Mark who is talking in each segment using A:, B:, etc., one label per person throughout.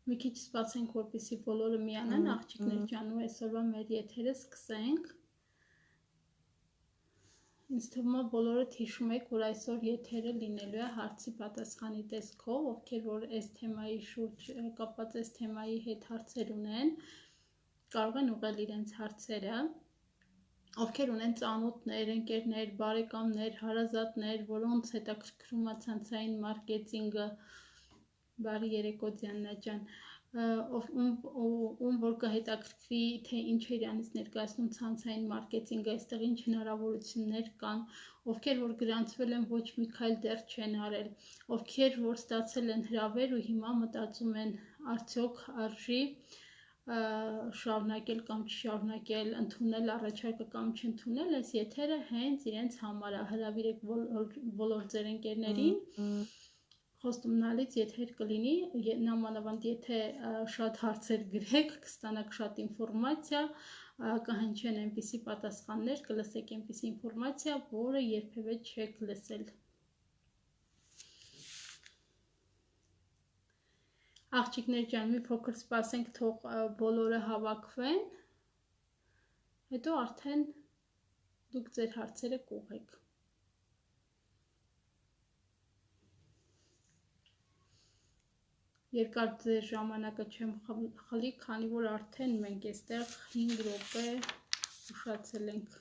A: Մի քիչ սպասենք, որպեսզի բոլորը միանան, աղջիկներ ջան, ու այսօրվա մեր եթերը սկսենք։ Ինձ թվում է բոլորդ հիշում եք, որ այսօր եթերը լինելու է հարցի պատասխանի տեսքով, ովքեր որ այս թեմայի շուրջ կապված այս թեմայի հետ հարցեր ունեն, կարող են ուղղել իրենց հարցերը, ովքեր ունեն ծանոթներ, ընկերներ, բարեկամներ, հարազատներ, որոնց հետաքրքրում է ցանցային մարքեթինգը, բարի երեկո Դիանա ջան, ում որ կհետաքրքրի, թե ինչ է իրանից ներկայացնում ցանցային մարքեթինգը, այստեղ ինչ հնարավորություններ կան, ովքեր որ գրանցվել են ոչ մի քայլ դեռ չեն արել, ովքեր որ ստացել են հրավեր ու հիմա մտածում են արդյոք արժի շարունակել կամ չշարունակել, ընդունել առաջարկը կամ չընդունել, այս եթերը հենց իրենց համար է, հրավիրեք բոլոր ձեր ընկերներին, խոստումնալից եթեր կլինի, նամանավանդ եթե շատ հարցեր գրեք, կստանաք շատ ինֆորմացիա, կհնչեն այնպիսի պատասխաններ, կլսեք այնպիսի ինֆորմացիա, որը երբևէ չեք լսել։ Աղջիկներ ջան, մի փոքր սպասենք, թող բոլորը հավաքվեն, հետո արդեն դուք ձեր հարցերը կուղեք։ Երկար ձեր ժամանակը չեմ խլի, քանի որ արդեն մենք այստեղ 5 րոպե ուշացել ենք։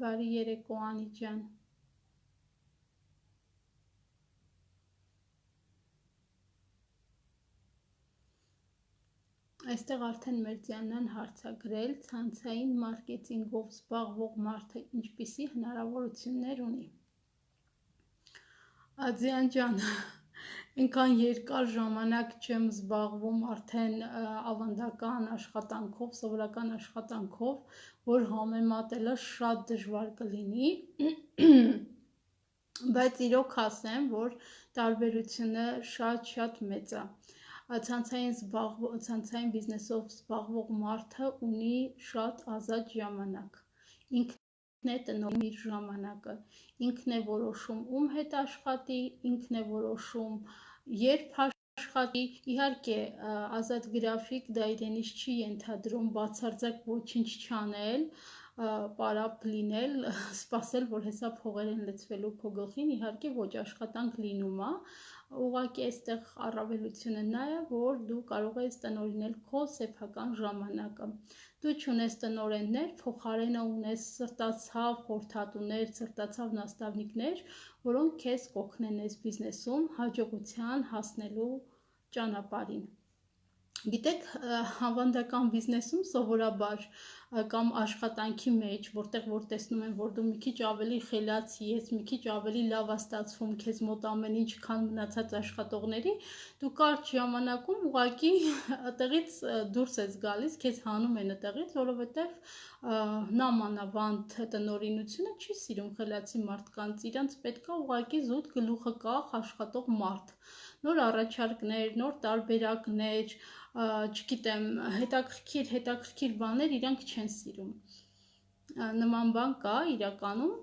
A: Բարի երեկո Անի ջան։ Այստեղ արդեն մեր Դիանան հարց է գրել, ցանցային մարքեթինգով զբաղվող մարդը ինչպիսի հնարավորություններ ունի։ Դիան ջան, այնքան երկար ժամանակ չեմ զբաղվում արդեն ավանդական աշխատանքով, սովորական աշխատանքով, որ համեմատելը շատ դժվար կլինի, բայց իրոք ասեմ, որ տարբերությունը շատ մեծ է։ Ցանցային բիզնեսով զբաղվող մարդը ունի շատ ազատ ժամանակ, ինքն է տնօրեն իր ժամանակը, ինքն է որոշում ում հետ աշխատի, ինքն է որոշում երբ աշխատի, իհարկե ազատ գրաֆիկ դա իրենից չի ենթադրում բացարձակ ոչինչ չանել, պարապ լինել, սպասել, որ հեսա փողեր են լցվելու քո գլխին, իհարկե ոչ, աշխատանք լինում է, ուղղակի այստեղ առավելությունը նա է, որ դու կարող ես տնօրինել քո սեփական ժամանակը։ Դու չունես տնօրեններ, փոխարենը ունես սրտացավ խորհրդատուներ, սրտացավ նաստավնիկներ, որոնք քեզ կօգնեն այս բիզնեսում հաջողության հասնելու ճանապարհին։ Գիտեք, ավանդական բիզնեսում սովորաբար կամ աշխատանքի մեջ, որտեղ որ տեսնում են, որ դու մի քիչ ավելի խելացի ես, մի քիչ ավելի լավ է ստացվում քեզ մոտ ամեն ինչ, քան մնացած աշխատողների, դու կարճ ժամանակում ուղղակի այդտեղից դուրս ես գալիս, քեզ հանում են այդտեղից, որովհետև նամանավանդ տնօրինությունը չի սիրում խելացի մարդկանց, իրանց պետքա ուղղակի զուտ գլուխը կախ աշխատող մարդ, նոր առաջարկներ, նոր տարբերակներ, չգիտեմ, հետաքրքիր բաներ իրանք չեն սիրում։ Նման բան կա իրականում,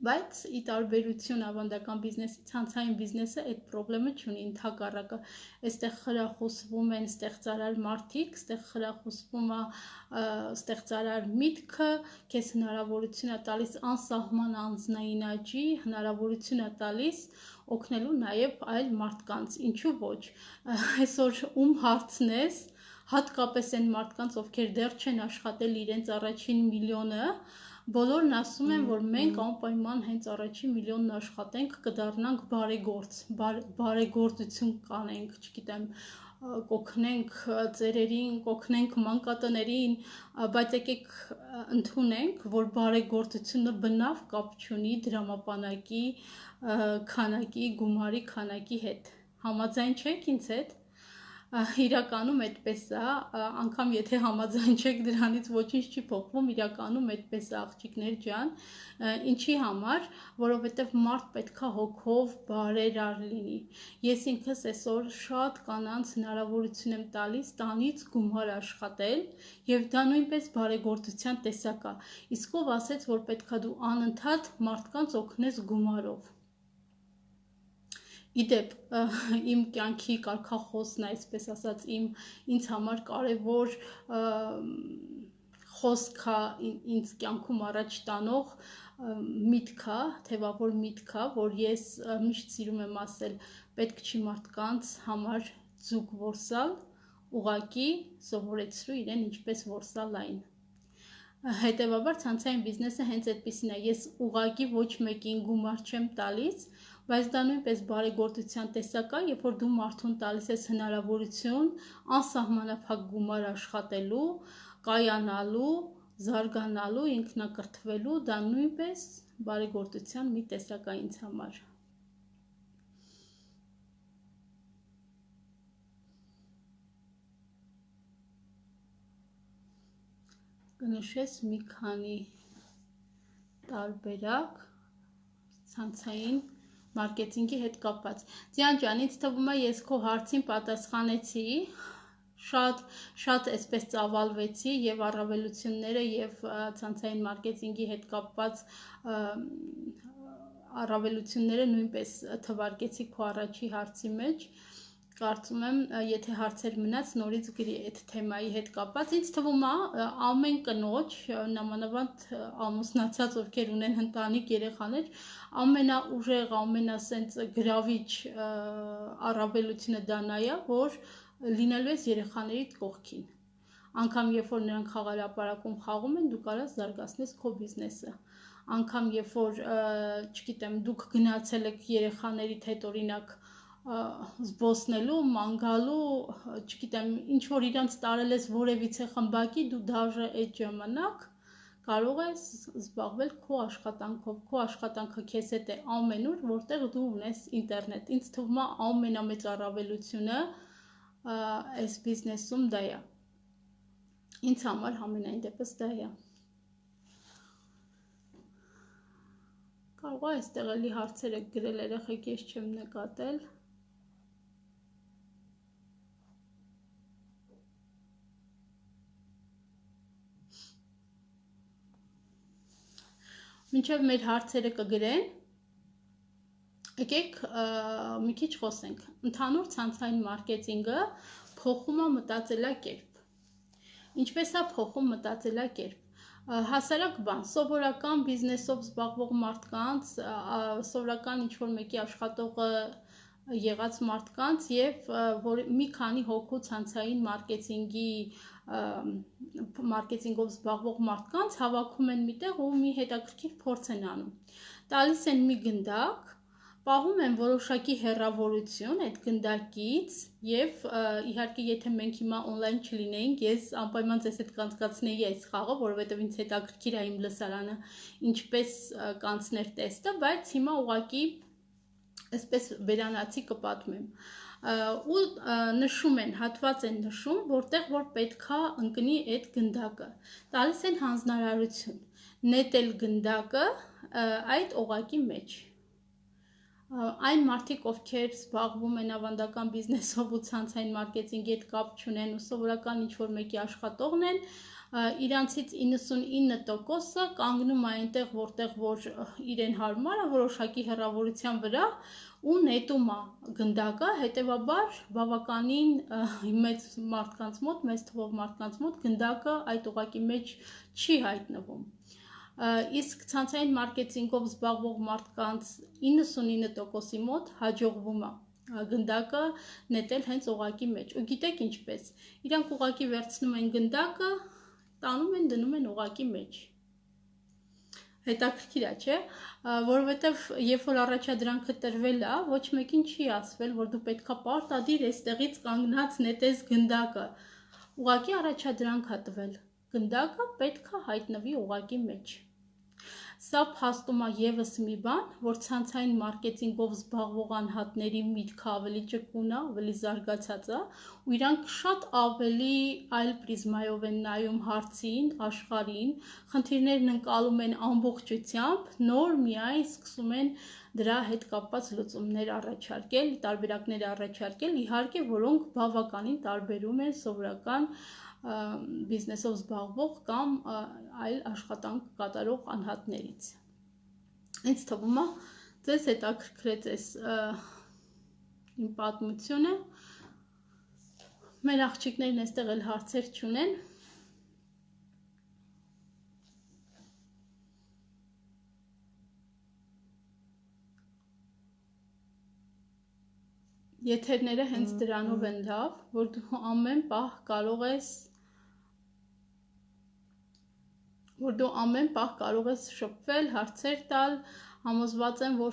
A: բայց ի տարբերություն ավանդական բիզնեսի, ցանցային բիզնեսը այդ խնդրեմը չունի, ընդհակառակը, այստեղ խրախուսվում են ստեղծարար մարդիկ, այստեղ խրախուսվում է ստեղծարար միտքը, քեզ հնարավորություն է տալիս անսահման անձնային աճի, հնարավորություն է տալիս օգնելու նաև այլ մարդկանց, ինչու ոչ, այսօր ում հարցնես, հատկապես այն մարդկանց, ովքեր դեռ չեն աշխատել իրենց առաջին միլիոնը, բոլորն ասում են, որ մենք անպայման հենց առաջին միլիոնն աշխատենք, կդառնանք բարեգործ, բարեգործություն կանենք, չգիտեմ, կօգնենք ծերերին, կօգնենք մանկատներին, բայց եկեք ընդունենք, որ բարեգործությունը բնավ կապ չունի դրամապանակի քանակի, գումարի քանակի հետ։ Համաձայն չեք ինձ հետ։ իրականում այդպես է, անգամ եթե համաձայն չեք դրանից ոչինչ չի փոխվում, իրականում այդպես է աղջիկներ ջան, ինչի համար, որովհետև մարդ պետքա հոգով բարերար լինի։ Ես ինքս այսօր շատ կանանց հնարավորություն եմ տալիս տանից գումար աշխատել, եւ դա նույնպես բարեգործության տեսակ է։ Իսկ ով ասեց, որ պետքա դու անընդհատ մարդկանց օգնես գումարով։ Իդեպ իմ կյանքի կարգախոսն է, այսպես ասած, ինձ համար կարևոր խոսքա, ինձ կյանքում առաջ տանող միտքա, թևավոր միտքա, որ ես միշտ սիրում եմ ասել, պետք չի մարդկանց համար ձուկ որսալ, ուղղակի սովորեցրու իրեն ինչպես որսալ այն։ Հետևաբար ցանցային բիզնեսը հենց այդպիսին է, ես ուղղակի ոչ մեկին գումար չեմ տալիս, բայց դա նույնպես բարեգործության տեսակ է, երբ որ դու մարդուն տալիս ես հնարավորություն անսահմանափակ գումար աշխատելու, կայանալու, զարգանալու, ինքնակրթվելու, դա նույնպես բարեգործության մի տեսակ է ինձ համար։ Կնշես մի քանի տարբերակ ցանցային մարքեթինգի հետ կապված։ Ձյան ջան, ինձ թվում է ես քո հարցին պատասխանեցի, շատ այսպես ծավալվեցի եւ առավելությունները եւ ցանցային մարքեթինգի հետ կապված առավելությունները նույնպես թվարկեցի քո առաջի հարցի մեջ։ Կարծում եմ, եթե հարցեր մնաց, նորից գրի այդ թեմայի հետ կապված։ Ինձ թվում է ամեն կնոջ, նամանավանդ ամուսնացած, ովքեր ունեն ընտանիք երեխաներ, ամենաուժեղ, ամենասենց գրավիչ առավելությունը դա նա է, որ լինելու ես երեխաներիդ կողքին։ Անգամ երբ որ նրանք խաղալապարակում խաղում են, դու կարաս զարգացնես քո բիզնեսը։ Անգամ երբ որ, չգիտեմ, դուք գնացել եք երեխաներիդ հետ օրինակ զբոսնելու, ման գալու, չգիտեմ, ինչ որ իրանց տարել ես որևիցե խմբակի, դու դաժե այդ ժամանակ կարող ես զբաղվել քո աշխատանքով, քո աշխատանքը քեզ հետ է ամենուր, որտեղ դու ունես ինտերնետ։ Ինձ թվում է ամենամեծ առավելությունը այս բիզնեսում դա է։ Ինձ համար համենայն դեպս դա է։ Կարող է այստեղ էլի հարցեր եք գրել երեխեք, ես չեմ նկատել։ Մինչև մեր հարցերը կգրեն, եկեք մի քիչ խոսենք։ Ընդհանուր ցանցային մարքեթինգը փոխում է մտածելակերպ։ Ինչպես է փոխում մտածելակերպ։ Հասարակ բան, սովորական բիզնեսով զբաղվող մարդկանց, սովորական ինչ-որ մեկի աշխատողը եղած մարդկանց եւ մի քանի հոգու ցանցային մարքեթինգով զբաղվող մարդկանց հավաքում են միտեղ ու մի հետաքրքիր փորձ են անում։ Տալիս են մի գնդակ, պահում են որոշակի հեռավորություն այդ գնդակից եւ իհարկե եթե մենք հիմա on-line չլինեինք, ես անպայման ձեզ հետ կանցկացնեի այս խաղը, որովհետեւ ինձ հետաքրքիր է իմ լսարանը ինչպես կանցներ տեստը, բայց հիմա ուղղակի այսպես վերանացի կպատմեմ։ Ու նշում են, հատված են նշում, որտեղ որ պետքա ընկնի այդ գնդակը։ Տալիս են հանձնարարություն նետել գնդակը այդ օղակի մեջ։ Այն մարդիկ, ովքեր զբաղվում են ավանդական բիզնեսով ու ցանցային մարքեթինգի հետ կապ չունեն ու սովորական ինչ-որ մեկի աշխատողն են, իրանցից 99%-ը կանգնում է այնտեղ, որտեղ որ իրեն հարմար է, որոշակի հեռավորության վրա ու նետում է գնդակը, հետևաբար բավականին մեծ մարդկանց մոտ, մեծ թվով մարդկանց մոտ գնդակը այդ օղակի մեջ չի հայտնվում։ Իսկ ցանցային մարքեթինգով զբաղվող մարդկանց 99%-ի մոտ հաջողվում է գնդակը նետել հենց օղակի մեջ։ Ու գիտեք ինչպես, իրանք օղակի վերցնում են գնդակը, տանում են, դնում են օղակի մեջ։ Հետաքրքիր է, չէ՞, որովհետև երբ որ առաջադրանքը տրվել է, ոչ մեկին չի ասվել, որ դու պետքա պարտադիր այստեղից կանգնած նետես գնդակը։ Ուղղակի առաջադրանք է տվել։ Գնդակը պետքա հայտնվի օղակի մեջ։ Սա փաստում է ևս մի բան, որ ցանցային մարքեթինգով զբաղվող անհատների միտքը ավելի ճկուն է, ավելի զարգացած է, ու իրանք շատ ավելի այլ պրիզմայով են նայում հարցին, աշխարհին, խնդիրներն ընկալում են ամբողջությամբ, նոր միայն սկսում են դրա հետ կապված լուծումներ առաջարկել, տարբերակներ առաջարկել, իհարկե, որոնք բավականին տարբերում են սովորական բիզնեսով զբաղվող կամ այլ աշխատանք կատարող անհատներից։ Ինձ թվում է, ձեզ հետաքրքրեց այս իմ պատմությունը։ Մեր աղջիկներն այստեղ էլ հարցեր չունեն։ Եթերները հենց դրանով են լավ, որ դու ամեն պահ կարող ես շփվել, հարցեր տալ, համոզված եմ, որ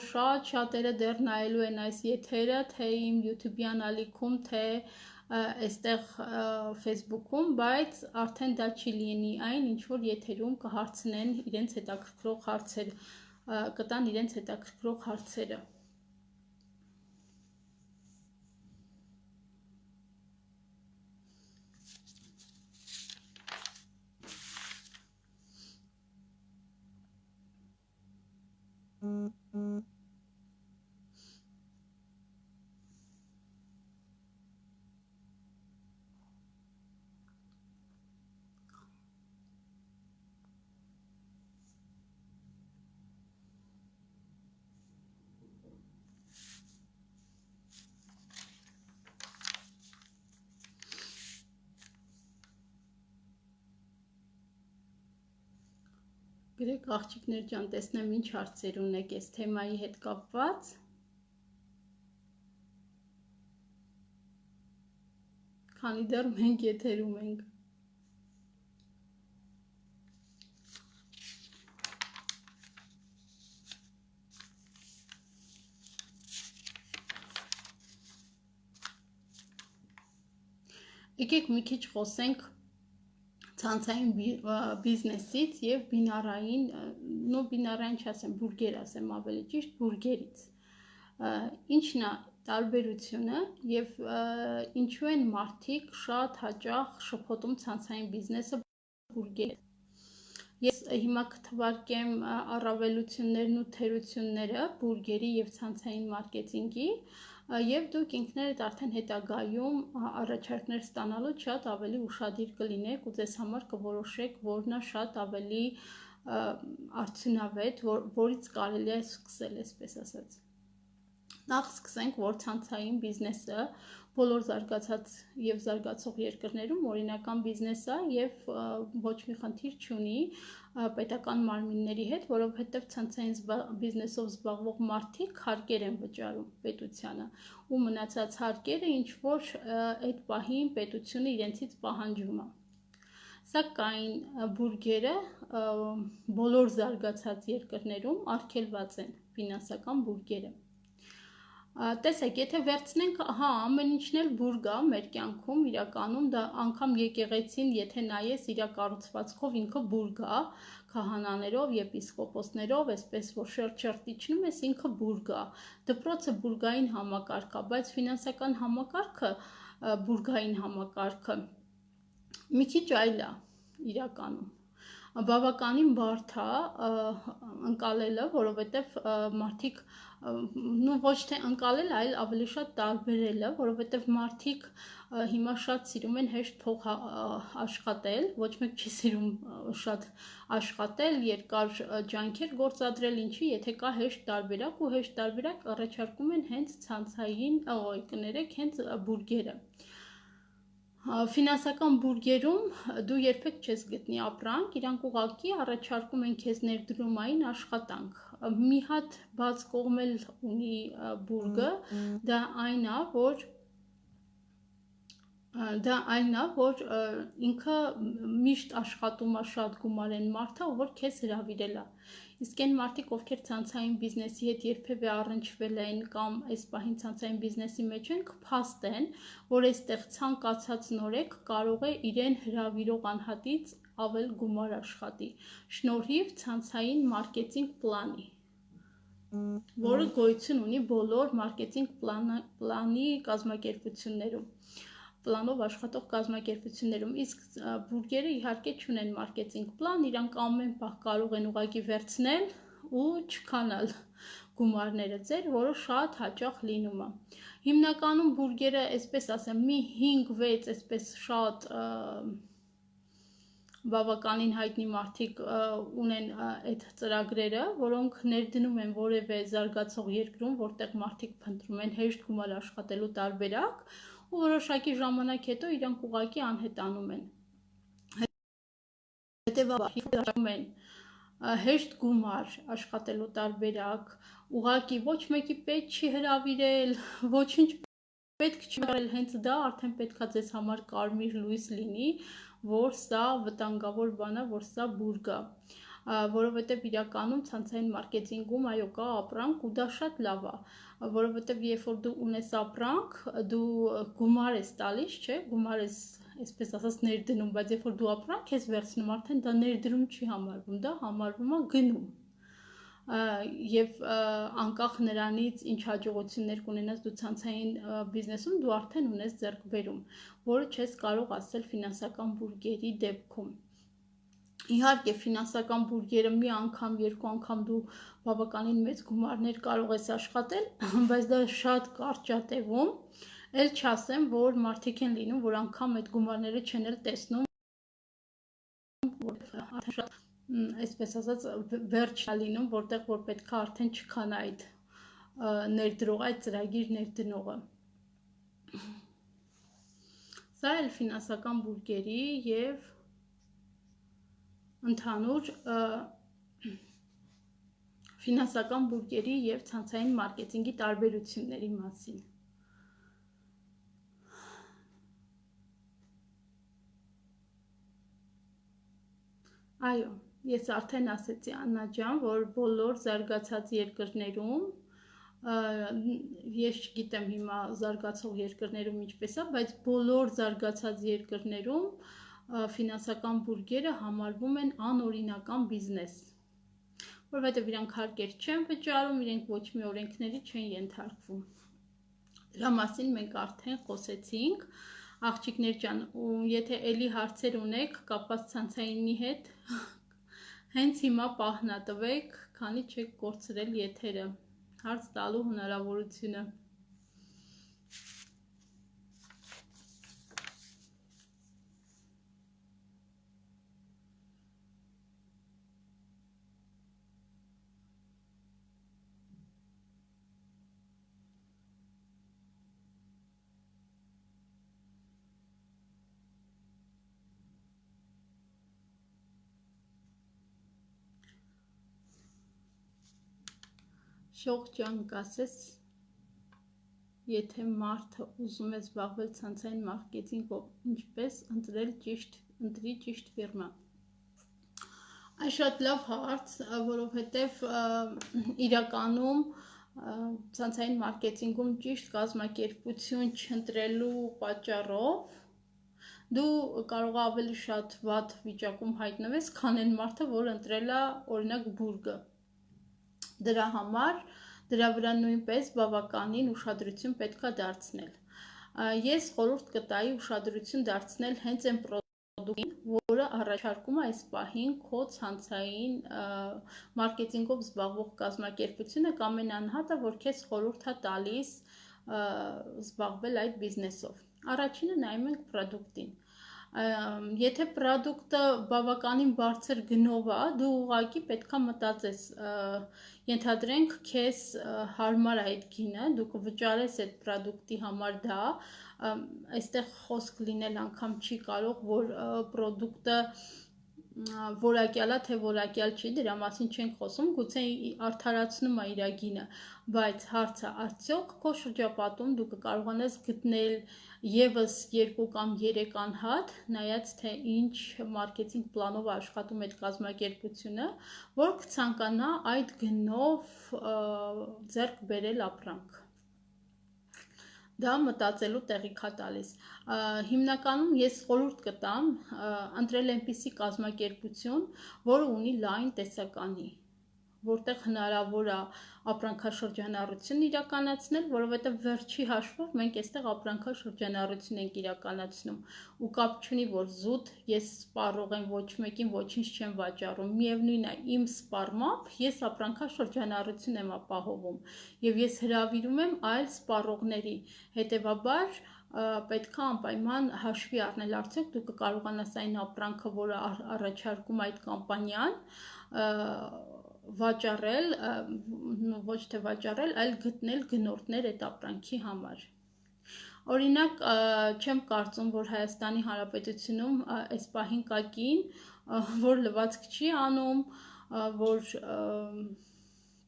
A: շատերը դեռ նայելու են այս եթերը, թե իմ YouTube-յան ալիքում, թե այստեղ Facebook-ում, բայց արդեն դա չի լինի այն, ինչ որ եթերում կհարցնեն իրենց հետաքրքրող հարցեր, կտան իրենց հետաքրքրող հարցերը։ Գրեք աղջիկներ ջան, տեսնեմ ինչ հարցեր ունեք այս թեմայի հետ կապված։ Քանի դեռ մենք եթերում ենք։ Եկեք մի քիչ խոսենք ցանցային բիզնեսից եւ բինարային, բինարային չասեմ, բուրգեր ասեմ ավելի ճիշտ, բուրգերից։ Ինչն է տարբերությունը եւ ինչու են մարդիկ շատ հաճախ շփոթում ցանցային բիզնեսը բուրգեր։ Ես հիմա կթվարկեմ առավելություններն ու թերությունները բուրգերի եւ ցանցային մարքեթինգի, եւ դուք ինքներդ արդեն հետագայում առաջարկներ ստանալու շատ ավելի ուշադիր կլինեք ու ձեզ համար կորոշեք, որն է շատ ավելի արդյունավետ, որից կարելի է սկսել, այսպես ասած։ Նախ սկսենք, որ ցանցային բիզնեսը բոլոր զարգացած եւ զարգացող երկրներում օրինական բիզնես է եւ ոչ մի խնդիր չունի պետական մարմինների հետ, որովհետեւ ցանցային բիզնեսով զբաղվող մարդիկ հարկեր են վճարում պետությանը ու մնացած հարկերը ինչ որ այդ պահին պետությունը իրենցից պահանջում է։ Սակայն բուրգերը բոլոր զարգացած երկրներում արգելված են ֆինանսական բուրգերը։ Տեսեք, եթե վերցնենք, ամեն ինչն էլ բուրգ է մեր կյանքում, իրականում դա անգամ եկեղեցին, եթե նայես իր կառուցվածքով ինքը բուրգ է, քահանաներով, եպիսկոպոսներով, այսպես որ շերտ-շերտ իջնում ես, ինքը բուրգ է։ Դպրոցը բուրգային համակարգ է, բայց ֆինանսական համակարգը, բուրգային համակարգը մի քիչ այլ է իրականում։ Բավականին բարդ է ընկալելը, որովհետև մարդիկ ոչ թե ընկալել, այլ ավելի շատ տարբերելը, որովհետև մարդիկ հիմա շատ սիրում են հեշտ փող աշխատել, ոչ մեկ չի սիրում շատ աշխատել, երկար ջանքեր գործադրել, ինչի, եթե կա հեշտ տարբերակ ու հեշտ տարբերակ առաջարկում են հենց ցանցային, կներեք, հենց բուրգերը։ Ֆինանսական բուրգերում դու երբեք չես գտնի ապրանք, իրանք ուղղակի առաջարկում են քեզ ներդրումային աշխատանք։ Մի հատ բաց կողմել ունի բուրգը, դա այն է, որ ինքը միշտ աշխատում է շատ գումար են մարդը, որ քեզ հրավիրել է։ Իսկ այն մարդիկ, ովքեր ցանցային բիզնեսի հետ երբևէ առնչվել են կամ այս պահին ցանցային բիզնեսի մեջ են, կփաստեն, որ այստեղ ցանկացած նորեկ կարող է իրեն հրավիրող անհատից ավել գումար աշխատի, շնորհիվ ցանցային մարքեթինգ պլանի, որը գոյություն ունի բոլոր մարքեթինգ պլանի կազմակերպություններում, պլանով աշխատող կազմակերպություններում, իսկ բուրգերը իհարկե չունեն մարքեթինգ պլան, իրանք ամեն պահ կարող են ուղղակի վերցնել ու չքանալ գումարները ձեր, որը շատ հաճախ լինում է։ Հիմնականում բուրգերը, այսպես ասեմ, մի 5-6 այսպես շատ բավականին հայտնի մարդիկ ունեն այդ ծրագրերը, որոնք ներդնում են որևէ զարգացող երկրում, որտեղ մարդիկ փնտրում են հեշտ գումար աշխատելու տարբերակ, ու որոշակի ժամանակ հետո իրանք ուղղակի անհետանում են։ Հետևաբար հեշտ գումար աշխատելու տարբերակ, ուղղակի ոչ մեկի պետք չի հրավիրել, ոչինչ պետք չի արել, հենց դա արդեն պետքա ձեզ համար կարմիր լույս լինի, որ սա վտանգավոր բան է, որ սա բուրգ է, որովհետև իրականում ցանցային մարքեթինգում այո կա ապրանք ու դա շատ լավ է, որովհետև երբ որ դու ունես ապրանք, դու գումար ես տալիս, չէ, գումար ես այսպես ասած ներդնում, բայց երբ որ դու ապրանք ես վերցնում, արդեն դա ներդրում չի համարվում, դա համարվում է գնում։ Եվ անկախ նրանից ինչ հաջողություններ կունենաս դու ցանցային բիզնեսում, դու արդեն ունես ձեռքբերում, որը չես կարող ասել ֆինանսական բուրգերի դեպքում։ Իհարկե ֆինանսական բուրգերը մի անգամ, երկու անգամ դու բավականին մեծ գումարներ կարող ես աշխատել, բայց դա շատ կարճ է տևում, էլ չասեմ, որ մարդիկ են լինում, որ անգամ այդ գումարները չեն էլ տեսնում, այսպես ասած վերջ է լինում, որտեղ որ պետքա արդեն չքանա այդ ներդրողը, այդ ծրագիր ներդնողը։ Սա էլ ֆինանսական բուրգերի եւ ընդհանուր ֆինանսական բուրգերի եւ ցանցային մարքեթինգի տարբերությունների մասին։ Այո, ես արդեն ասեցի Աննա ջան, որ բոլոր զարգացած երկրներում, ես չգիտեմ հիմա զարգացող երկրներում ինչպես է, բայց բոլոր զարգացած երկրներում ֆինանսական բուրգերը համարվում են անօրինական բիզնես, որովհետև իրանք հարկեր չեն վճարում, իրենք ոչ մի օրենքների չեն ենթարկվում։ Դրա մասին մենք արդեն խոսեցինք, աղջիկներ ջան, եթե էլի հարցեր ունեք կապված ցանցայինի հետ, հենց հիմա պահնատվեք, քանի չեք կորցրել եթերը, հարց տալու հնարավորությունը։ Շող ջան, կասես, եթե մարդը ուզում է զբաղվել ցանցային մարքեթինգով, ինչպես ընտրի ճիշտ ֆիրմա։ Այս շատ լավ հարց, որովհետև իրականում ցանցային մարքեթինգում ճիշտ կազմակերպություն չընտրելու պատճառով դու կարող ավելի շատ վատ վիճակում հայտնվես, քան այն մարդը, որ ընտրել է օրինակ բուրգը։ Դրա համար դրա վրա նույնպես բավականին ուշադրություն պետք է դարձնել։ Ես խորհուրդ կտայի ուշադրություն դարձնել հենց այն պրոդուկտին, որը առաջարկում է այս պահին քո ցանցային մարքեթինգով զբաղվող կազմակերպությունը կամ այն անհատը, որ քեզ խորհուրդ է տալիս զբաղվել այդ բիզնեսով։ Առաջինը նայում ենք պրոդուկտին։ Եթե պրոդուկտը բավականին բարձր գնով է, դու ուղղակի պետքա մտածես, ենթադրենք քեզ հարմար է այդ գինը, դու կվճարես այդ պրոդուկտի համար դա, այստեղ խոսք լինել անգամ չի կարող, որ պրոդուկտը որակյալ է, թե որակյալ չի, դրա մասին չենք խոսում, գուցե արդարացնում է իր գինը, բայց հարցը արդյոք քո շրջապատում դու կկարողանաս գտնել եւս 2 կամ 3 անհատ, նայած թե ինչ մարքեթինգ պլանով աշխատում այդ կազմակերպությունը, որ կցանկանա այդ գնով ձեռք բերել ապրանք։ դա մտածելու տեղիք է տալիս։ Հիմնականում ես խորհուրդ կտամ ընտրել այնպիսի կազմակերպություն, որը ունի լայն տեսականի, որտեղ հնարավոր է ապրանքաշրջանառություն իրականացնել, որովհետև վերջի հաշվով մենք այստեղ ապրանքաշրջանառություն ենք իրականացնում ու կապ չունի, որ զուտ ես սպառող եմ, ոչ մեկին ոչինչ չեմ վաճառում, միևնույն է իմ սպառմամբ ես ապրանքաշրջանառություն եմ ապահովում եւ ես հրավիրում եմ այլ սպառողների, հետեւաբար պետք է անպայման հաշվի առնել արդյոք դու կկարողանաս այն ապրանքը, որը առաջարկում այդ կամպանիան, վաճառել, ոչ թե վաճառել, այլ գտնել գնորդներ այդ ապրանքի համար։ Օրինակ, չեմ կարծում, որ Հայաստանի Հանրապետությունում այս պահին կա կին, որ լվացք չի անում, որ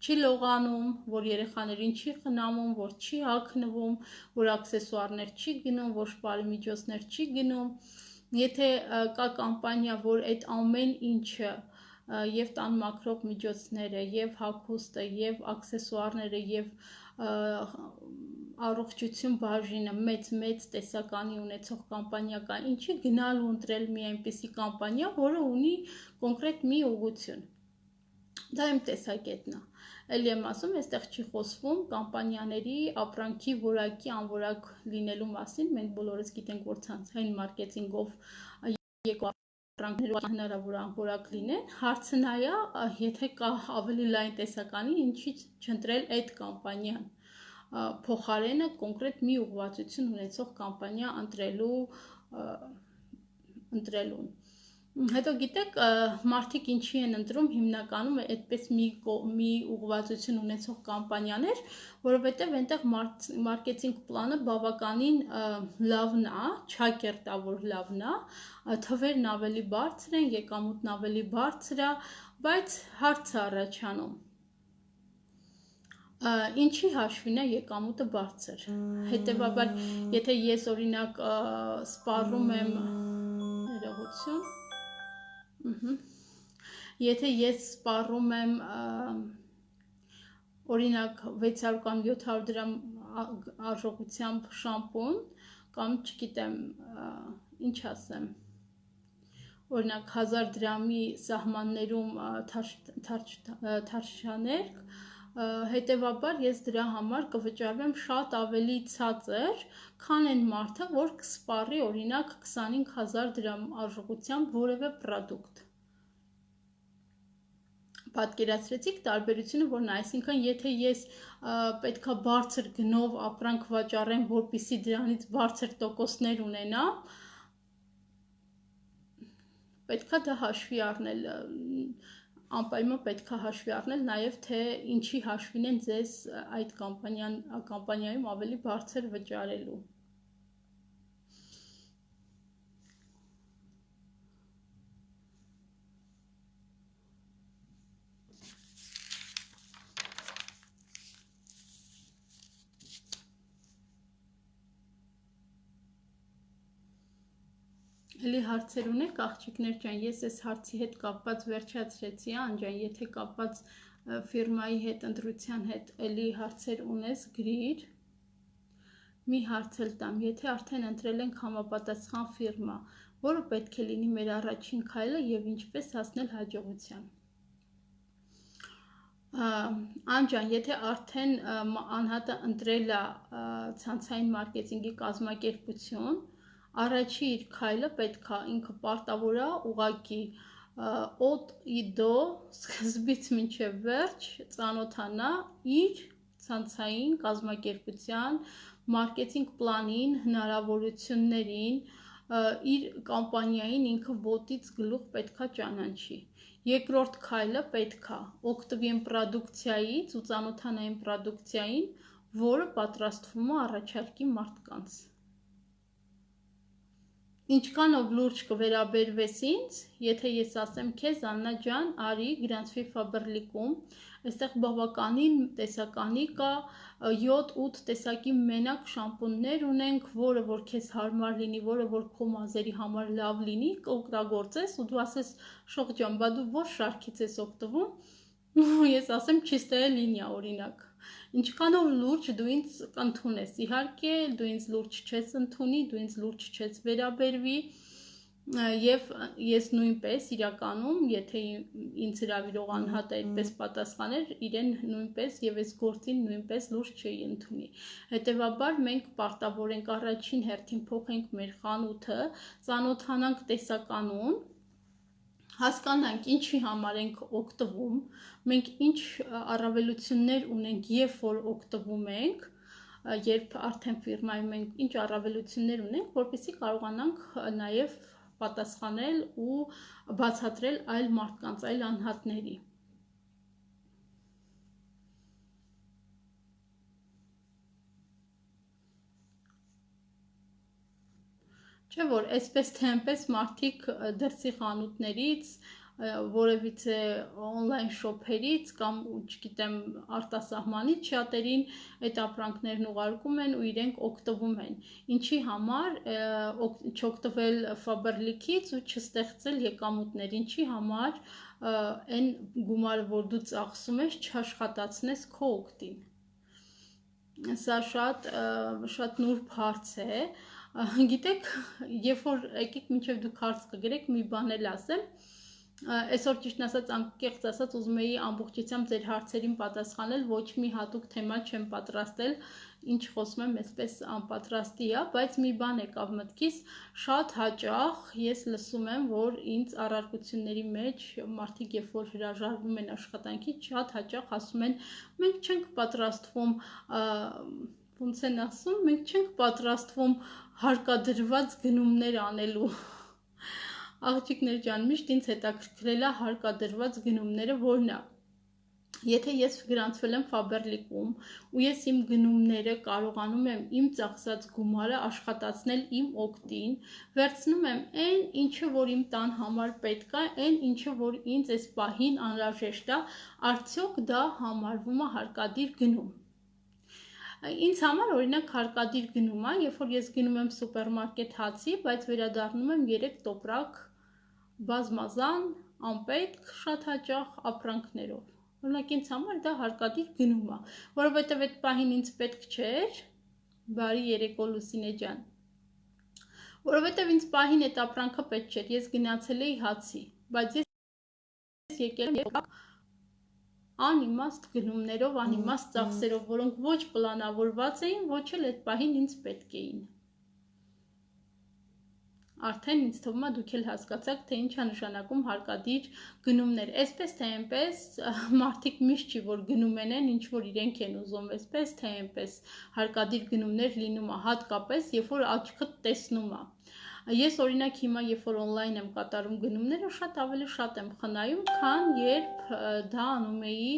A: չի լողանում, որ երեխաներին չի խնամում, որ չի հագնվում, որ աքսեսուարներ չի գնում, որ շպարիմիջոցներ չի գնում։ Եթե կա կամպանիա, որ այդ ամեն ինչը եւ տան մաքրող միջոցները, եւ հագուստը, եւ աքսեսուարները, եւ առողջություն բաժինը մեծ տեսականի ունեցող կամպանիա կա, ինչի գնալ ու ընտրել մի այնպիսի կամպանիա, որը ունի կոնկրետ մի ուղղություն։ Դա իմ տեսակետն է։ Էլի եմ ասում, այստեղ չի խոսվում կամպանիաների ապրանքի որակի անորակ լինելու մասին, մենք բոլորս գիտենք, որ ցանցային մարքեթինգով եկող ապրանքները հնարավոր է անորակ լինեն, հարցը նա է, եթե կա ավելի լայն տեսականի, ինչի չընտրել այդ կամպանիան, փոխարենը կոնկրետ մի ուղղվածություն ունեցող կամպանիա ընտրելուն։ Հետո գիտեք, մարդիկ ինչի են ընտրում հիմնականում այդպես մի ուղղվածություն ունեցող կամպանիաներ, որովհետև այնտեղ մարքեթինգ պլանը բավականին լավն է, չակերտ է, որ լավն է, թվերն ավելի բարձր են, եկամուտն ավելի բարձր է, բայց հարց է առաջանում։ Ինչի հաշվին է եկամուտը բարձր։ Հետևաբար, եթե ես օրինակ սպառում եմ ներողություն, եթե ես սպառում եմ օրինակ 600 կամ 700 դրամ արժողությամբ շամպուն, կամ չգիտեմ, ինչ ասեմ, օրինակ 1000 դրամի սահմաններում թարշաներկ, հետևաբար ես դրա համար կվճարվեմ շատ ավելի ցածր, քան այն մարդը, որ կսպառի օրինակ 25000 դրամ արժողությամբ որևէ պրոդուկտ։ Պատկերացրեցիք տարբերությունը, որն է, այսինքն եթե ես պետքա բարձր գնով ապրանք վաճառեմ, որպեսզի դրանից բարձր տոկոսներ ունենամ, պետքա դա հաշվի առնել, անպայման պետքա հաշվի առնել նաև, թե ինչի հաշվին են ձեզ այդ կամպանիայում ավելի բարձր վճարելու։ Էլի հարցեր ունեք, աղջիկներ ջան, ես այս հարցի հետ կապված վերջացրեցի, Անջան, եթե կապված ֆիրմայի հետ, ընտրության հետ էլի հարցեր ունես, գրիր, մի հարց էլ տամ, եթե արդեն ընտրել ենք համապատասխան ֆիրմա, որը պետք է լինի մեր առաջին քայլը եւ ինչպես հասնել հաջողության։ Անջան, եթե արդեն անհատը ընտրել է ցանցային մարքեթինգի կազմակերպություն, առաջի իր քայլը պետք է ինքը պարտավոր է ուղղակի օդ իդո սկզբից մինչև վերջ ծանոթանա իր ցանցային կազմակերպության մարքեթինգ պլանին, հնարավորություններին, իր կամպանիային ինքը ոտից գլուխ պետքա ճանաչի։ Երկրորդ քայլը պետքա օգտվի այն պրոդուկցիայից ու ծանոթանային պրոդուկցիային, որը պատրաստվում է առաջարկի մարդկանց։ Ինչքանով լուրջ կվերաբերվես ինձ, եթե ես ասեմ քեզ, Աննա ջան, արի գրանցվի Ֆաբերլիկում, այստեղ բավականին տեսականի կա, 7-8 տեսակի մենակ շամպուններ ունենք, որը որ քեզ հարմար լինի, որը որ քո մազերի համար լավ լինի, կօգտագործես ու դու ասես շող ջան, բա դու որ շարքից ես օգտվում, ես ասեմ չիստая լինիա օրինակ։ Ինչքանով լուրջ դու ինձ կընդունես, իհարկե դու ինձ լուրջ չես ընդունի, դու ինձ լուրջ չես վերաբերվի, եւ ես նույնպես իրականում, եթե ինձ հրավիրող անհատը այդպես պատասխաներ, իրեն նույնպես եւ այս գործին նույնպես լուրջ չէի ընդունի։ Հետեւաբար մենք պարտավոր ենք առաջին հերթին փոխենք մեր խանութը, ծանոթանանք տեսականուն, հասկանանք ինչի համար ենք օգտվում, մենք ինչ առավելություններ ունենք, երբ որ օգտվում ենք, երբ արդեն ֆիրմայում ենք ինչ առավելություններ ունենք, որպեսզի կարողանանք նաև պատասխանել ու բացատրել այլ մարդկանց, այլ անհատների։ Չէ՞ որ այսպես թե այնպես մարդիկ դրսի խանութներից, որևիցե on-line շոփերից կամ չգիտեմ արտասահմանից շատերին այդ ապրանքներն ուղարկում են ու իրենք օգտվում են։ Ինչի համար չօգտվել Faberlic-ից ու չստեղծել եկամուտներ, ինչի համար այն գումարը, որ դու ծախսում ես, չաշխատացնես քո օգտին։ Սա շատ նուրբ հարց է։ Գիտեք, երբ որ եկեք մինչև դուք հարց կգրեք, մի բան էլ ասեմ, այսօր ճիշտ ասած անկեղծ ասած ուզում էի ամբողջությամբ ձեր հարցերին պատասխանել, ոչ մի հատուկ թեմա չեմ պատրաստել, ինչ խոսում եմ, այսպես անպատրաստի է, բայց մի բան եկավ մտքիս, շատ հաճախ ես լսում եմ, որ ինձ առարկությունների մեջ մարդիկ երբ որ հրաժարվում են աշխատանքից, շատ հաճախ ասում են, մենք չենք պատրաստվում, ոնց են ասում, մենք չենք պատրաստվում հարկադրված գնումներ անելու։ Աղջիկներ ջան, միշտ ինձ հետաքրքրել է հարկադրված գնումները որն է։ Եթե ես գրանցվել եմ Faberlic-ում ու ես իմ գնումները կարողանում եմ իմ ծախսած գումարը աշխատացնել իմ օգտին, վերցնում եմ այն, ինչը որ իմ տան համար պետք է, այն, ինչը որ ինձ այս պահին անհրաժեշտ է, արդյոք դա համարվում է հարկադիր գնում։ Ինձ համար օրինակ հարկադիր գնում է, երբ որ ես գնում եմ սուպերմարկետ հացի, բայց վերադառնում եմ 3 տոպրակ բազմազան, անպետք, շատ հաճախ ապրանքներով։ Օրինակ ինձ համար դա հարկադիր գնում է, որովհետև այդ պահին ինձ պետք չէր, բարի երեկո Լուսինե ջան, որովհետև ինձ պահին այդ ապրանքը պետք չէր, ես գնացել էի հացի, բայց ես եկել եմ անիմաստ գնումներով, անիմաստ ծախսերով, որոնք ոչ պլանավորված էին, ոչ էլ այդ պահին ինձ պետք էին։ Արդեն ինձ թվում է դուք էլ հասկացաք, թե ինչ է նշանակում հարկադիր գնումներ։ Այսպես թե այնպես մարդիկ միշտ չի որ գնում են, ինչ որ իրենք են ուզում, այսպես թե այնպես հարկադիր գնումներ լինում է, հատկապես երբ որ աչքդ տեսնում է։ Ես օրինակ հիմա երբ որ on-line եմ կատարում գնումները, շատ ավելի շատ եմ խնայում, քան երբ դա անում էի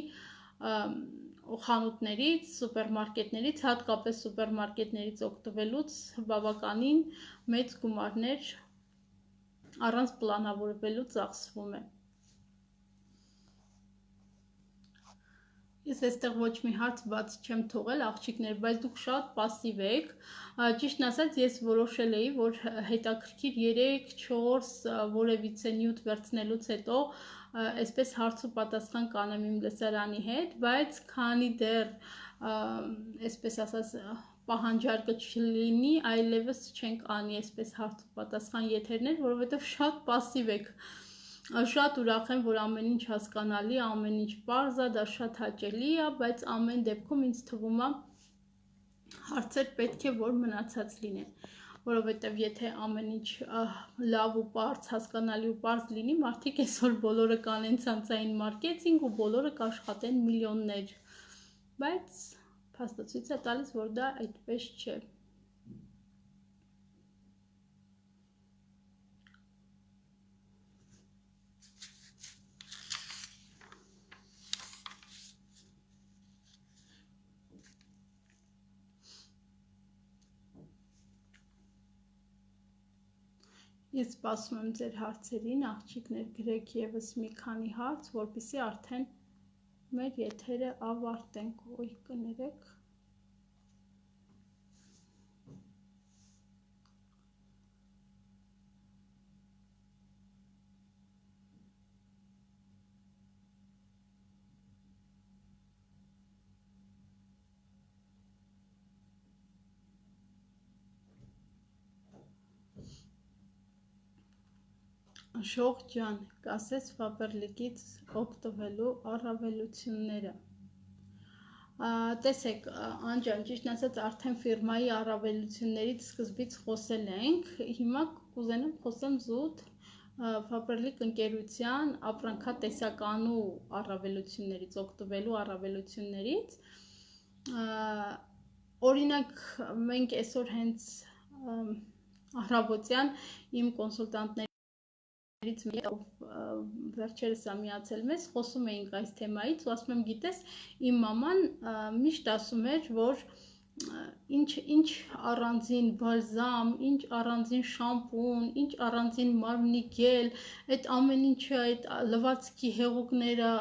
A: խանութներից, սուպերմարկետներից, հատկապես սուպերմարկետներից օգտվելուց բավականին մեծ գումարներ առանց պլանավորվելու ծախսվում է։ Ես այստեղ ոչ մի հարց բաց չեմ թողել, աղջիկներ, բայց դուք շատ պասիվ եք։ Ճիշտն ասած, ես որոշել էի, որ հետաքրքիր 3-4 որևիցե նյութ վերցնելուց հետո այսպես հարց ու պատասխան կանեմ իմ լսարանի հետ, բայց քանի դեռ այսպես ասած պահանջարկը չլինի, այլևս չենք անի այսպես հարց ու պատասխան եթերներ, որովհետև շատ պասիվ եք։ Շատ ուրախ եմ, որ ամեն ինչ հասկանալի, ամեն ինչ պարզ է, դա շատ հաճելի է, բայց ամեն դեպքում ինձ թվում է հարցեր պետք է որ մնացած լինեն, որովհետև եթե ամեն ինչ լավ ու պարզ, հասկանալի ու պարզ լինի, մարդիկ այսօր բոլորը կանեն ցանցային մարքեթինգ ու բոլորը կաշխատեն միլիոններ, բայց փաստը ցույց է տալիս, որ դա այդպես չէ։ Ես սպասում եմ ձեր հարցերին, աղջիկներ, գրեք եւս մի քանի հարց, որպեսզի արդեն մեր եթերը ավարտենք, ոյ կներեք։ Շող ջան, կասես Ֆաբերլիկից օգտվելու առավելությունները։ Տեսեք, Անջան, ճիշտ ասած, արդեն ֆիրմայի առավելություններից սկզբից խոսել ենք, հիմա կուզենամ խոսեմ զուտ Ֆաբերլիկ ընկերության ապրանքատեսականու առավելություններից, օգտվելու առավելություններից։ Օրինակ, մենք այսօր հենց առավոտյան իմ կոնսուլտանտներից վերջերս միացել մեզ, խոսում էինք այս թեմայից ու ասում եմ, գիտես, իմ մաման միշտ ասում էր, որ ինչ առանձին բալզամ, ինչ առանձին շամպուն, ինչ առանձին մարմնի գել, այդ ամեն ինչը, այդ լվացքի հեղուկները,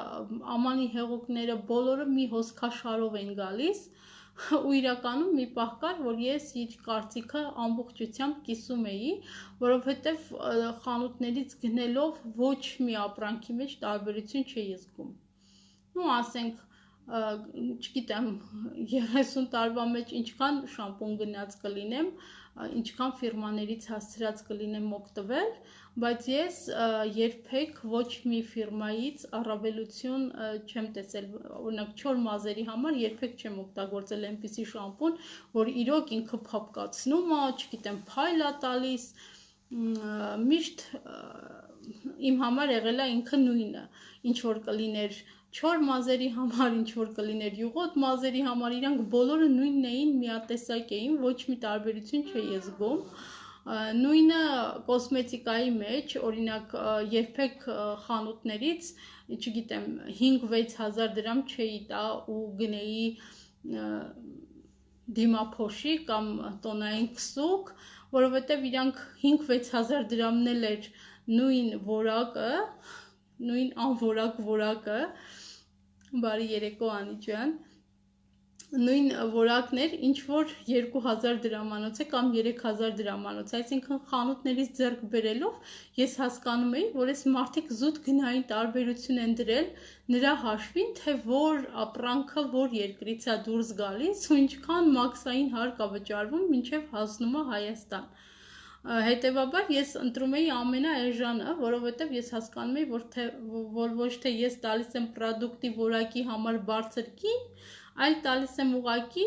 A: ամանի հեղուկները, բոլորը մի հոսքաշարով են գալիս ու իրականում մի պահ կար, որ ես իր կարծիքը ամբողջությամբ կիսում էի, որովհետև խանութներից գնելով ոչ մի ապրանքի մեջ տարբերություն չէի զգում։ Ну, ասենք, չգիտեմ, 30 տարվա մեջ ինչքան շամպուն գնաց կլինեմ, ինչքան ֆիրմաներից հասցրած կլինեմ օգտվել, բայց ես երբեք ոչ մի ֆիրմայից առավելություն չեմ տեսել, օրինակ չոր մազերի համար երբեք չեմ օգտագործել այնպիսի շամպուն, որ իրոք ինքը փափկացնում է, չգիտեմ, փայլ է տալիս, միշտ իմ համար եղել է ինքը նույնը, ինչ որ կլիներ չոր մազերի համար, ինչ որ կլիներ յուղոտ մազերի համար, իրանք բոլորը նույնն էին, միատեսակ էին, ոչ մի տարբերություն չէի զգում։ Նույնը կոսմետիկայի մեջ, օրինակ, երբեք խանութներից, չգիտեմ, 5-6 հազար դրամ չէի տա ու գնեի դիմափոշի կամ տոնային քսուկ, որովհետև իրանք 5-6 հազար դրամն էլ էր նույն որակը, նույն անորակ որակը, բարի երեկո Անի ջան, նույն որակն էր, ինչ որ 2000 դրամանոց է կամ 3000 դրամանոց, այսինքն խանութներից ձեռք բերելով ես հասկանում էի, որ այս մարդիկ զուտ գնային տարբերություն են դրել նրա հաշվին, թե որ ապրանքը որ երկրից է դուրս գալիս ու ինչքան մաքսային հարկ է վճարվում, մինչև հասնում է Հայաստան։ Հետևաբար ես ընտրում էի ամենաէժանը, որովհետև ես հասկանում էի, որ ոչ թե ես տալիս եմ պրոդուկտի որակի համար բարձր կին, այլ տալիս եմ ուղակի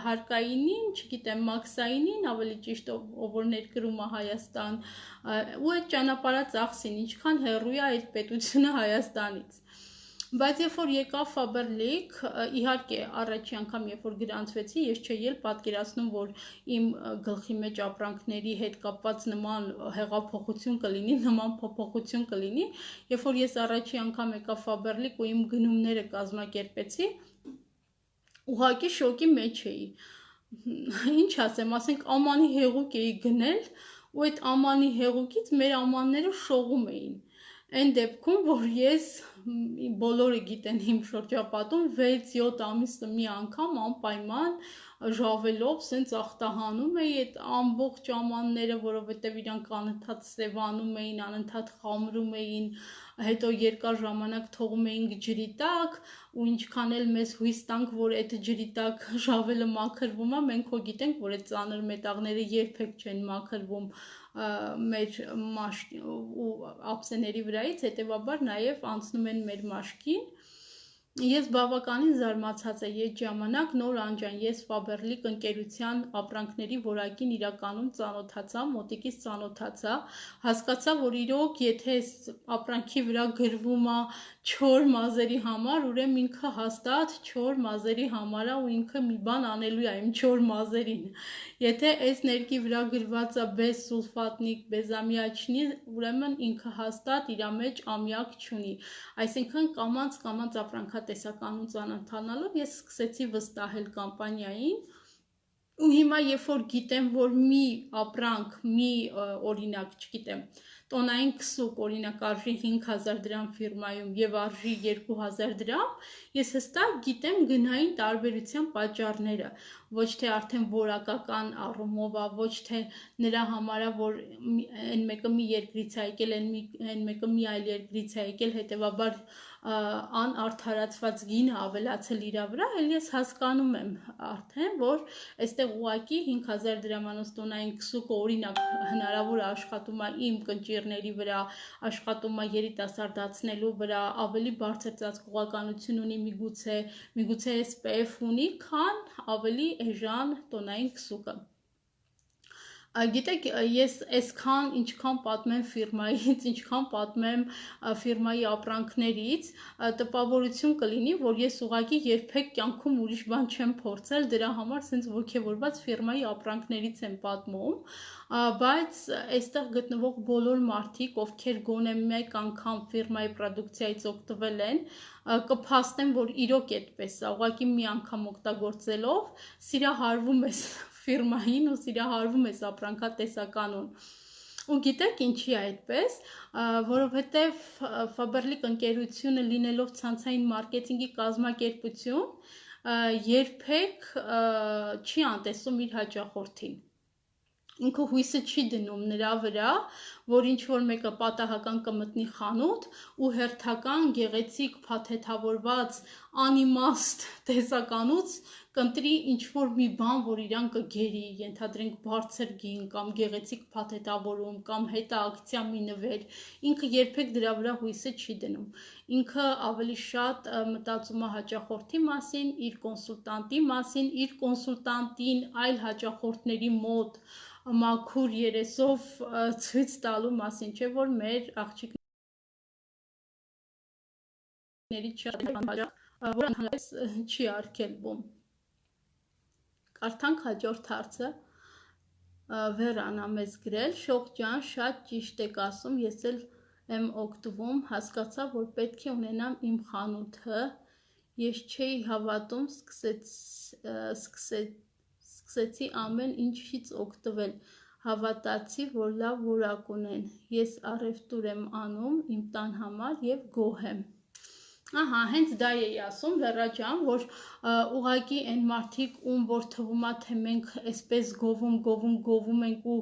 A: հարկայինին, չգիտեմ, մաքսայինին, ավելի ճիշտ ով որ ներկրում է Հայաստան, ու այդ ճանապարհը ծախսին, ինչքան հեռու է այդ պետությունը Հայաստանից։ Բայց երբ որ եկավ Ֆաբերլիկ, իհարկե առաջի անգամ երբ որ գրանցվեցի, ես չէի էլ պատկերացնում, որ իմ գլխի մեջ ապրանքների հետ կապված նման հեղափոխություն կլինի, նման փոփոխություն կլինի, երբ որ ես առաջի անգամ եկա Ֆաբերլիկ ու իմ գնումները կազմակերպեցի, ուղղակի շոկի մեջ էի։ Ինչ ասեմ, ասենք ամանի հեղուկ էի գնել ու այդ ամանի հեղուկից մեր ամանները շողում էին։ Այն դեպքում, որ ես բոլորը գիտեն իմ շրջապատում 6-7 ամիսը մի անգամ անպայման ժավելով սենց ախտահանում էի այդ ամբողջ ամանները, որովհետև իրանք անընդհատ սևանում էին, անընդհատ խամրում էին, հետո երկար ժամանակ թողում էինք ջրի տակ ու ինչքան էլ մեզ հույս տանք, որ այդ ջրի տակ ժավելը մաքրվում է, մենք հո գիտենք, որ այդ ծանր մետաղները երբեք չեն մաքրվում մեր մաշկի ու ափսեների վրայից, հետևաբար նաև անցնում են մեր մաշկին։ Ես բավականին զարմացած էի այդ ժամանակ, նոր Անջան, ես Ֆաբերլիկ ընկերության ապրանքների որակին իրականում ծանոթացա, մոտիկից ծանոթացա, հասկացա, որ իրոք եթե ապրանքի վրա գրվում է չոր մազերի համար, ուրեմն ինքը հաստատ չոր մազերի համար է ու ինքը մի բան անելու է իմ չոր մազերին։ Եթե այս ներքի վրա գրված է բեսուլֆատնիկ, բեզամիաչնի, ուրեմն ինքը հաստատ իր մեջ ամիակ չունի։ Այսինքն կամանց ապրանքատեսականուն ծանոթանալով ես սկսեցի վստահել կամպանիային ու հիմա երբ որ գիտեմ, որ մի ապրանք, մի օրինակ, չգիտեմ, տոնային քսուկ օրինակ արժի 5000 դրամ ֆիրմայում եւ արժի 2000 դրամ, ես հստակ գիտեմ գնային տարբերության պատճառները, ոչ թե արդեն որակական առումով, ոչ թե նրա համար է, որ այն մեկը մի երկրից է եկել, այն մեկը մի այլ երկրից է եկել, հետեւաբար անարդարացված գինը ավելացել իր վրա, այլ ես հասկանում եմ արդեն, որ այստեղ ուղակի 5000 դրամանոց տոնային քսուկը օրինակ հնարավոր է աշխատում է իմ կնճիռների վրա, աշխատում է երիտասարդացնելու վրա, ավելի բարձր ծածկողականություն ունի միգուցե SPF ունի, քան ավելի էժան տոնային քսուկը։ Գիտեք, ես այսքան ինչքան պատմեմ ֆիրմայից, ինչքան պատմեմ ֆիրմայի ապրանքներից, տպավորություն կլինի, որ ես ուղղակի երբեք կյանքում ուրիշ բան չեմ փորձել, դրա համար սենց ոգևորված ֆիրմայի ապրանքներից եմ պատմում, բայց այստեղ գտնվող բոլոր մարդիկ, ովքեր գոնե մեկ անգամ ֆիրմայի պրոդուկցիայից օգտվել են, կփաստեն, որ իրոք այդպես է, ուղղակի մի անգամ օգտագործելով սիրահարվում ես ֆիրմային ու սիրահարվում ես ապրանքատեսականուն։ Ու գիտեք ինչի է այդպես, որովհետև Faberlic ընկերությունը լինելով ցանցային մարքեթինգի կազմակերպություն, երբեք չի անտեսում իր հաճախորդին։ Ինքը հույսը չի դնում նրա վրա, որ ինչ-որ մեկը պատահական կմտնի խանութ ու հերթական գեղեցիկ փաթեթավորված անիմաստ տեսականուց կընտրի ինչ-որ մի բան, որ իրան կգերի, ենթադրենք բարձր գին կամ գեղեցիկ փաթեթավորում կամ հետաակցիա մի նվեր, ինքը երբեք դրա վրա հույսը չի դնում։ Ինքը ավելի շատ մտածում է հաճախորդի մասին, իր կոնսուլտանտի մասին, իր կոնսուլտանտին այլ հաճախորդների մոտ մաքուր երեսով ցույց տալու մասին, չէ՞ որ մեր աղջիկների որը ընդհանրապես չի արգելվում։ Կարդանք հաջորդ հարցը։ Վերան մեզ գրել, Շոխ ջան, շատ ճիշտ եք ասում, ես էլ եմ օգտվում, հասկացա, որ պետք է ունենամ իմ խանութը, ես չէի հավատում, սկսեցի ամեն ինչից օգտվել, հավատացի, որ լավ որակ ունեն, ես առևտուր եմ անում իմ տան համար և գոհ եմ։ Ահա, հենց դա էի ասում, Լերա ջան, որ ուղղակի այն մարդիկ, ում որ թվում է, թե մենք այսպես գովում ենք ու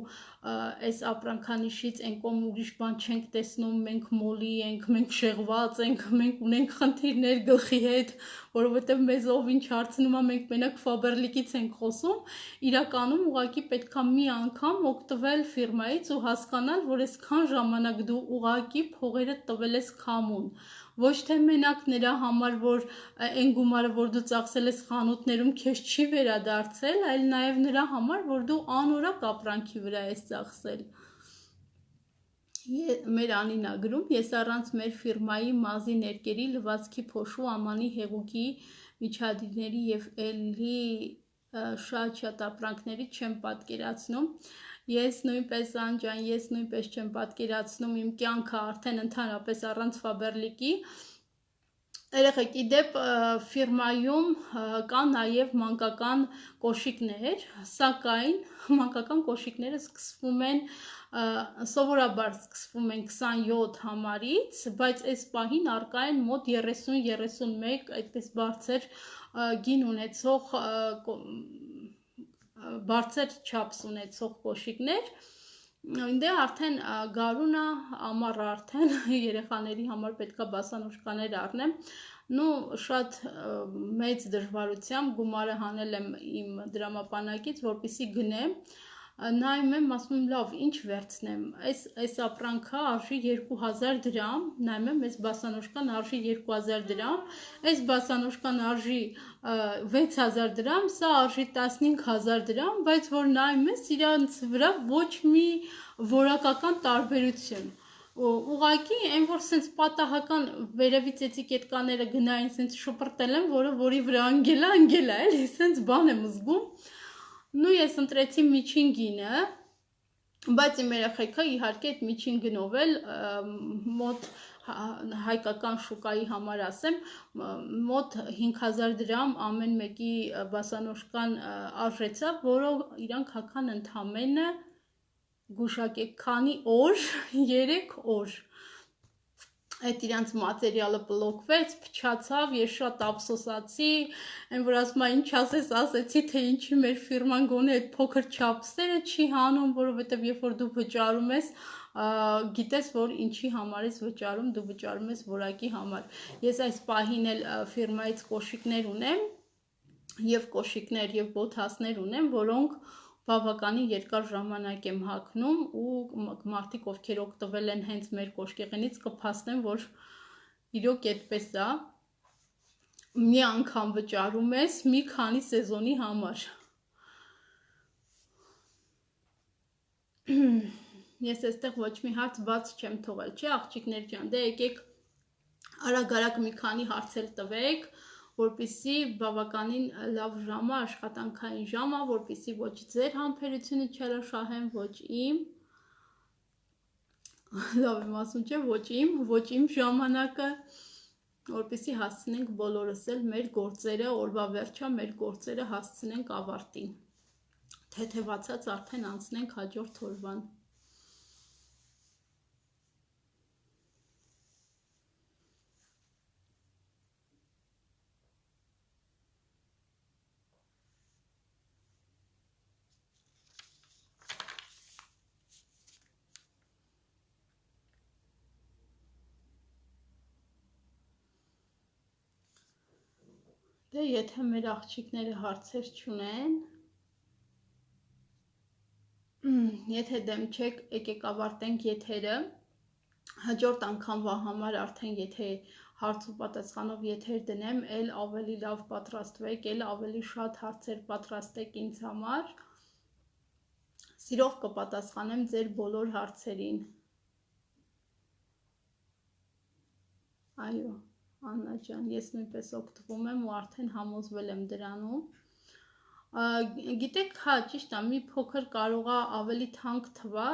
A: այս ապրանքանիշից այն կողմ ուրիշ բան չենք տեսնում, մենք մոլի ենք, մենք շեղված ենք, մենք ունենք խնդիրներ գլխի հետ, որովհետև մեզ ով ինչ հարցնում է, մենք մենակ Faberlic-ից ենք խոսում, իրականում ուղղակի պետքա մի անգամ օգտվել ֆիրմայից ու հասկանալ, որ այսքան ժամանակ դու ուղղակի փողերը տվել ես քամուն, ոչ թե մենակ նրա համար, որ այն գումարը, որ դու ծախսել ես խանութներում քեզ չի վերադարձել, այլ նաև նրա համար, որ դու անորակ ապրանքի վրա ես ծախսել։ Մեր Անինա գրում, ես առանց մեր ֆիրմայի մազի ներկերի, լվացքի փոշու, ամանի հեղուկի, միջադիրների և էլի շատ ապրանքների չեմ պատկերացնում։ Ես նույնպես Անջան, ես նույնպես չեմ պատկերացնում իմ կյանքը արդեն ընդհանրապես առանց Faberlic-ի։ Երեխեք, իդեպ ֆիրմայում կա նաև մանկական կոշիկներ, սակայն մանկական կոշիկները սկսվում են, սովորաբար սկսվում են 27 համարից, բայց այս պահին առկա են մոտ 30-31 այդպես բարձր գին ունեցող բարձր չափս ունեցող կոշիկներ, դե արդեն գարունը, ամառը արդեն երեխաների համար պետքա բասանոշկաներ առնեմ, նու շատ մեծ դժվարությամբ գումարը հանել եմ իմ դրամապանակից, որպեսզի գնեմ, նայում եմ, ասում եմ, լավ, ինչ վերցնեմ, այս ապրանքը արժի 2000 դրամ, նայում եմ, այս բասանոշկան արժի 2000 դրամ, այս բասանոշկան արժի 6000 դրամ, սա արժի 15000 դրամ, բայց որ նայում ես, իրանց վրա ոչ մի որակական տարբերություն։ Ուղղակի այն որ սենց պատահական վերևից էտիկետկաները գնային սենց շպրտել եմ, որի վրա անգել է, էլի սենց բան եմ զգում։ Նու ես ընտրեցի միջին գինը, բայց իմ երեխեքը իհարկե այդ միջին գնով էլ մոտ հայկական շուկայի համար ասեմ, մոտ 5000 դրամ ամեն մեկի բասանոշկան արժեցավ, որը իրանք հական ընդամենը գուշակեք, քանի օր, 3 օր։ Այդ իրանց մատերիալը բլոկվեց, փչացավ, ես շատ ափսոսացի, այն որ ասում է ինչ ասեցի, թե ինչի մեր ֆիրման գոնե այդ փոքր չափսերը չի հանում, որովհետև երբ որ դու վճարում ես, գիտես, որ ինչի համար ես վճարում, դու վճարում ես որակի համար։ Ես այս պահին էլ ֆիրմայից կոշիկներ ունեմ, եւ կոշիկներ եւ բոթասներ ունեմ, որոնք բավականին երկար ժամանակ եմ հագնում ու մարդիկ ովքեր օգտվել են հենց մեր կոշկեղենից կփաստեն, որ իրոք այդպես է, մի անգամ վճարում ես մի քանի սեզոնի համար։ Ես այստեղ ոչ մի հարց բաց չեմ թողել, չէ՞ աղջիկներ ջան, դե եկեք արագ-արագ մի քանի հարցեր տվեք, որպեսզի բավականին լավ ժամը, աշխատանքային ժամը, որպեսզի ոչ ձեր համբերությունը չհրաշահեմ, ոչ իմ, լավ եմ ասում, չէ, ոչ իմ ժամանակը, որպեսզի հասցնենք բոլորս էլ մեր գործերը, օրվա վերջը մեր գործերը հասցնենք ավարտին, թեթևացած արդեն անցնենք հաջորդ օրվան։ Դե եթե մեր աղջիկները հարցեր չունեն, եթե դեմ չեք, եկեք ավարտենք եթերը, հաջորդ անգամվա համար արդեն եթե հարց ու պատասխանով եթեր դնեմ, էլ ավելի լավ պատրաստվեք, էլ ավելի շատ հարցեր պատրաստեք ինձ համար, սիրով կպատասխանեմ ձեր բոլոր հարցերին։ Այո, Աննա ջան, ես նույնպես օգտվում եմ ու արդեն համոզվել եմ դրանում։ Գիտեք, հա, ճիշտ է, մի փոքր կարող է ավելի թանկ թվա,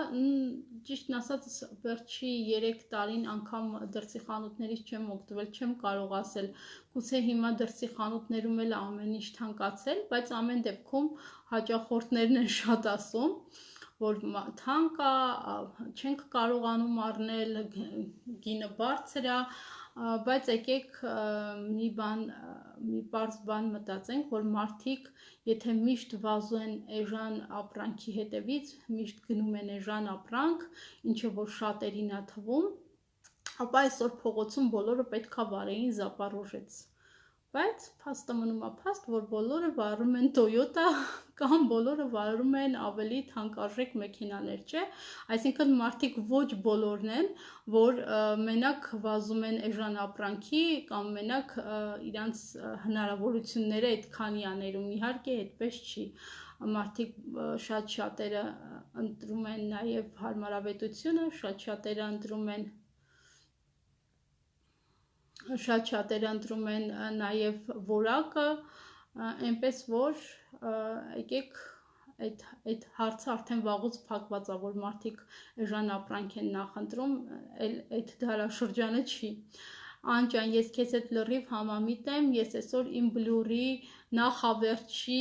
A: ճիշտն ասած, վերջի 3 տարին անգամ դրսի խանութներից չեմ օգտվել, չեմ կարող ասել, գուցե հիմա դրսի խանութներում էլ ամեն ինչ թանկացել, բայց ամեն դեպքում հաճախորդներն են շատ ասում, որ թանկ է, չենք կարողանում առնել, գինը բարձր է, բայց եկեք մի պարզ բան մտածենք, որ մարդիկ, եթե միշտ վազում են էժան ապրանքի հետևից, միշտ գնում են էժան ապրանք, ինչը որ շատերին է թվում, ապա այսօր փողոցում բոլորը պետք է վարեին Զապարոժեց։ Բայց փաստը մնում է փաստ, որ բոլորը վարում են Toyota կամ բոլորը վարում են ավելի թանկարժեք մեքենաներ, չէ՞։ Այսինքն մարդիկ ոչ բոլորն են, որ մենակ վազում են էժան ապրանքի կամ մենակ իրանց հնարավորությունները այդքանի աներում, իհարկե այդպես չի։ Մարդիկ շատ-շատերը ընտրում են նաև հարմարավետությունը, շատ-շատերը ընտրում են նաև որակը, այնպես որ եկեք այդ հարցը արդեն վաղուց փակված է, որ մարդիկ էժան ապրանք են նախընտրում, այդ դարաշրջանը չի։ Անջան, ես քեզ հետ լրիվ համամիտ եմ, ես այսօր իմ բլուրի նախավերջի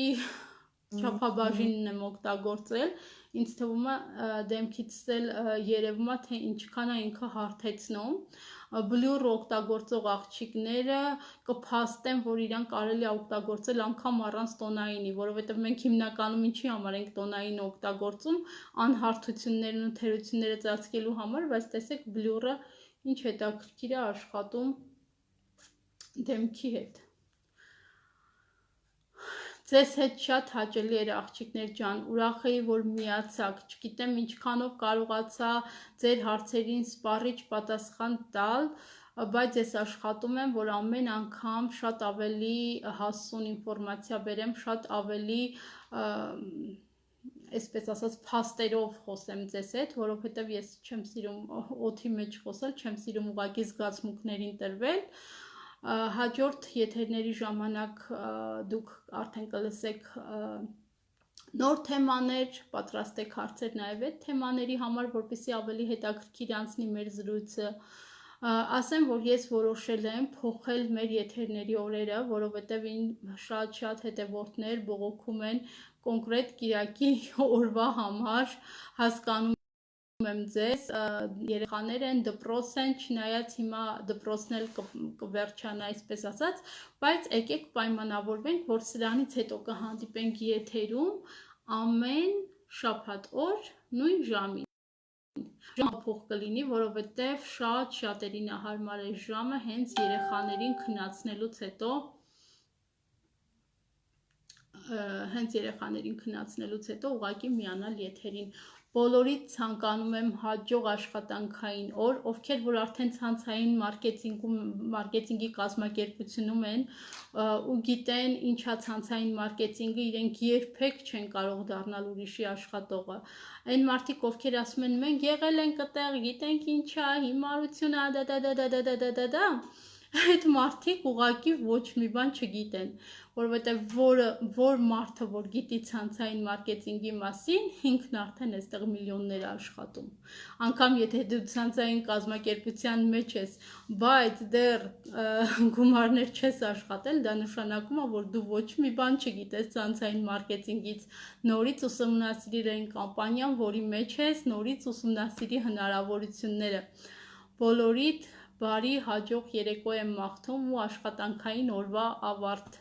A: չափաբաժինն եմ օգտագործել, ինձ թվում է դեմքից էլ երևում է, թե ինչքան է ինքը հարթեցնում, բլյուր օգտագործող աղջիկները կփաստեն, որ իրան կարելի է օգտագործել անգամ առանց տոնայինի, որովհետև մենք հիմնականում ինչի համար ենք տոնայինը օգտագործում, անհարթություններն ու թերությունները ծածկելու համար, բայց տեսեք բլյուրը ինչ հետաքրքիր է աշխատում դեմքի հետ։ Ձեզ հետ շատ հաճելի էր աղջիկներ ջան, ուրախ էի, որ միացաք, չգիտեմ ինչքանով կարողացա ձեր հարցերին սպառիչ պատասխան տալ, բայց ես աշխատում եմ, որ ամեն անգամ շատ ավելի հասուն ինֆորմացիա բերեմ, շատ ավելի, այսպես ասած, փաստերով խոսեմ ձեզ հետ, որովհետև ես չեմ սիրում օդի մեջ խոսել, չեմ սիրում ուղղակի զգացմունքներին տրվել, հաջորդ եթերների ժամանակ դուք արդեն կլսեք նոր թեմաներ, պատրաստեք հարցեր նաև այդ թեմաների համար, որպեսզի ավելի հետաքրքիր անցնի մեր զրույցը, ասեմ, որ ես որոշել եմ փոխել մեր եթերների օրերը, որովհետև շատ հետևորդներ բողոքում են կոնկրետ կիրակի օրվա համար, հասկանում եմ ձեզ, երեխաներ են, դպրոց են, չնայած հիմա դպրոցն էլ կվերջանա, այսպես ասած, բայց եկեք պայմանավորվենք, որ սրանից հետո կհանդիպենք եթերում ամեն շաբաթ օր նույն ժամին։ Ժամը փոխ կլինի, որովհետև շատերին է հարմար է ժամը հենց երեխաներին քննացնելուց հետո ուղղակի միանալ եթերին։ Բոլորիդ ցանկանում եմ հաջող աշխատանքային օր, ովքեր որ արդեն ցանցային մարքեթինգի կազմակերպությունում են ու գիտեն ինչա ցանցային մարքեթինգը, իրենք երբեք չեն կարող դառնալ ուրիշի աշխատողը։ Այն մարդիկ, ովքեր ասում են մենք եղել ենք այդտեղ, գիտենք ինչա, հիմարությունը դա այդ մարդիկ ուղղակի ոչ մի բան չգիտեն, որովհետև որ մարդը որ գիտի ցանցային մարքեթինգի մասին, ինքն արդեն այստեղ միլիոններ է աշխատում։ Անկամ եթե դու ցանցային կազմակերպության մեջ ես, բայց դեռ գումարներ չես աշխատել, դա նշանակում է, որ դու ոչ մի բան չգիտես ցանցային մարքեթինգից։ Նորից ուսումնասիրիր այն կամպանիան, որի մեջ ես, նորից ուսումնասիրի հնարավորությունները։ Բոլորիդ բարի հաջող երեկո եմ մաղթում ու աշխատանքային օրվա ավարտ։